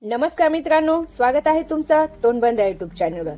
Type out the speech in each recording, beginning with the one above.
नमस्कार मित्रांनो, स्वागत आहे तुमचं तोंडबंद युट्यूब चॅनलवर।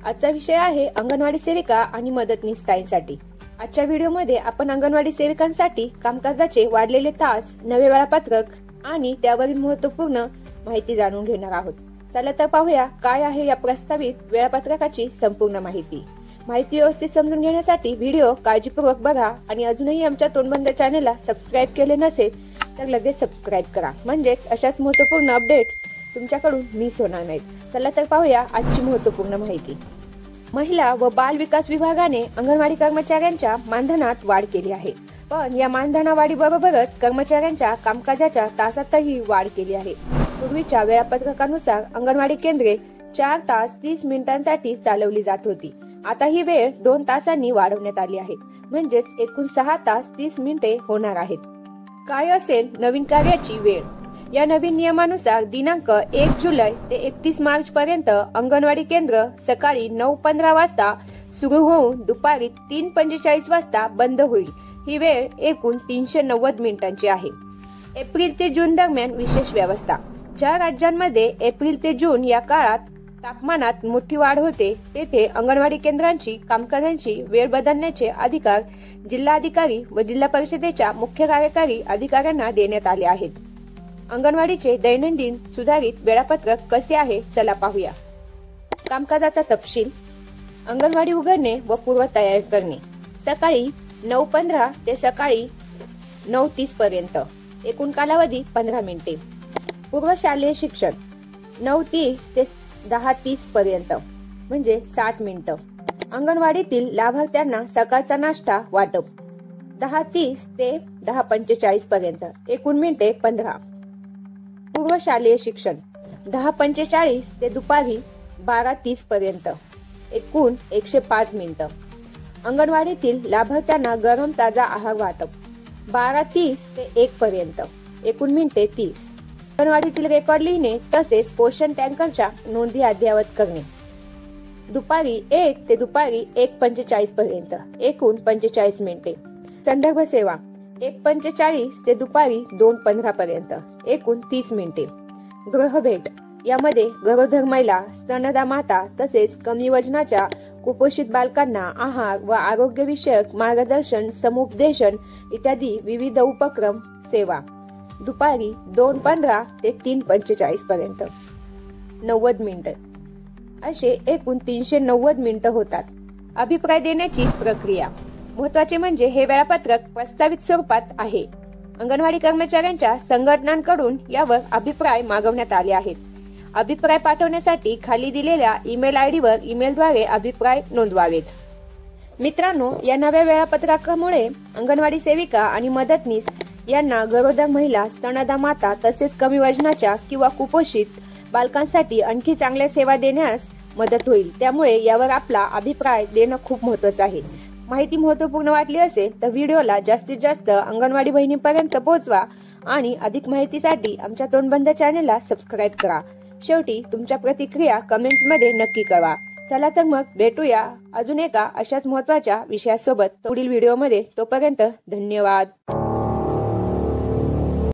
आजचा विषय आहे अंगणवाडी सेविका आणि मदतनीस ताईंसाठी। आजच्या व्हिडिओमध्ये आपण अंगणवाडी सेविकांसाठी कामकाजाचे वाढलेले तास, नवे वेळापत्रक आणि त्यावरील महत्त्वपूर्ण माहिती जाणून घेणार आहोत। चला तर पाहूया काय आहे या प्रस्तावित वेळापत्रकाची संपूर्ण माहिती। माहिती व्यवस्थित समजून घेण्यासाठी व्हिडिओ काळजीपूर्वक बघा आणि अजूनही आमच्या तोंडबंद चॅनलला सबस्क्राइब केले नसेल तर लगेच सबस्क्राइब करा, म्हणजेच अशाच महत्त्वपूर्ण अपडेट्स तुमच्याकडून मिस होणार नाहीत। चला तर पाहूया आजची महत्त्वपूर्ण माहिती। महिला व बाल विकास विभागाने अंगणवाडी कर्मचाऱ्यांच्या मानधनात वाढ केली आहे, पण या मानधना वाढीबरोबरच कर्मचाऱ्यांच्या कामकाजाच्या तासातही वाढ केली आहे। पूर्वीच्या वेळापत्रकानुसार अंगणवाडी केंद्रे 4 तास 30 मिनिटांसाठी चालवली जात होती। आता ही वेळ 2 तासांनी वाढवण्यात आली आहे, म्हणजेच एकूण 6 तास 30 मिनिटे होणार आहेत। काय असेल नवीन कार्याची वेळ? या नवीन नियमानुसार दिनांक 1 जुलै ते 31 मार्च पर्यंत अंगणवाडी केंद्र सकाळी 9:15 वाजता सुरू होऊन दुपारी 3:45 वाजता बंद होईल। ही वेळ एकूण 390 मिनिटांची आहे। एप्रिल ते जून दरम्यान विशेष व्यवस्था। ज्या राज्यांमध्ये एप्रिल ते जून या काळात तापमानात मोठी वाढ होते तेथे अंगणवाडी केंद्रांची कामकाजांची वेळ बदलण्याचे अधिकार जिल्हाधिकारी व जिल्हा परिषदेच्या मुख्य कार्यकारी अधिकाऱ्यांना देण्यात आले आहेत। अंगणवाडीचे दैनंदिन सुधारित वेळापत्रक कसे आहे चला पाहूया। कामकाजाचा तपशील। अंगणवाडी उघडणे व पूर्वतयारी करणे सकाळी 9:15 ते सकाळी 9:30 पर्यंत, एकूण कालावधी 15 मिनिटे। पूर्वशालेय शिक्षण 9:30 ते 10:30 पर्यंत, म्हणजे 60 मिनिटं। अंगणवाडीतील लाभार्थ्यांना सकाळचा नाश्ता वाटप 10:30 ते 10:45 पर्यंत, एकूण मिनिटे 15। पूर्वशालेय शिक्षण 10:45 ते दुपारी 12:30 पर्यंत, एकूण 105 मिनिटं। अंगणवाडीतील लाभार्थ्यांना गरम ताजा आहार वाटप 12:30 ते 1 पर्यंत, एकूण मिनिटे 30। अंगणवाडीतील रेकॉर्ड लिहिणे तसेच पोषण टँकरच्या नोंदी अद्ययावत करणे दुपारी 1 ते दुपारी 1:45 पर्यंत, एकूण 45 मिनिटे। संदर्भ सेवा 1:45 ते दुपारी 2:15 पर्यंत, एकूण 30 मिनिटे। गृहभेट यामध्ये गरोदर महिला, स्तनदा माता तसेच कमी वजनाच्या कुपोषित बालकांना आहार व आरोग्य विषयक मार्गदर्शन, समुपदेशन इत्यादी विविध उपक्रम सेवा दुपारी 2:15 ते 3:45 पर्यंत, 90 मिनिटे। असे एकूण 390 मिनिटं होतात। अभिप्राय देण्याची प्रक्रिया। महत्त्वाचे म्हणजे हे वेळापत्रक प्रस्तावित स्वरूपात आहे। अंगणवाडी कर्मचाऱ्यांच्या संघटनांकडून यावर अभिप्राय मागवण्यात आले आहेत। अभिप्राय पाठवण्यासाठी खाली दिलेल्या ईमेल आयडीवर ईमेलद्वारे अभिप्राय नोंदवावेत। मित्रांनो, या नव्या वेळापत्रकामुळे अंगणवाडी सेविका आणि मदतनीस यांना गरोदर महिला, स्तनदा माता तसेच कमी वजनाच्या किंवा कुपोषित बालकांसाठी आणखी चांगल्या सेवा देण्यास मदत होईल। त्यामुळे यावर आपला अभिप्राय देणं खूप महत्त्वाचं आहे। माहिती महत्त्वपूर्ण वाटली असेल तर व्हिडिओला जास्तीत जास्त अंगणवाडी बहिणींपर्यंत पोहोचवा आणि अधिक माहितीसाठी आमच्या तोंडबंद चॅनलला सबस्क्राइब करा। शेवटी तुमच्या प्रतिक्रिया कमेंट्समध्ये नक्की कळवा। चला तर मग भेटूया अजून एका अशाच महत्त्वाच्या विषयासोबत पुढील व्हिडिओमध्ये। तोपर्यंत धन्यवाद।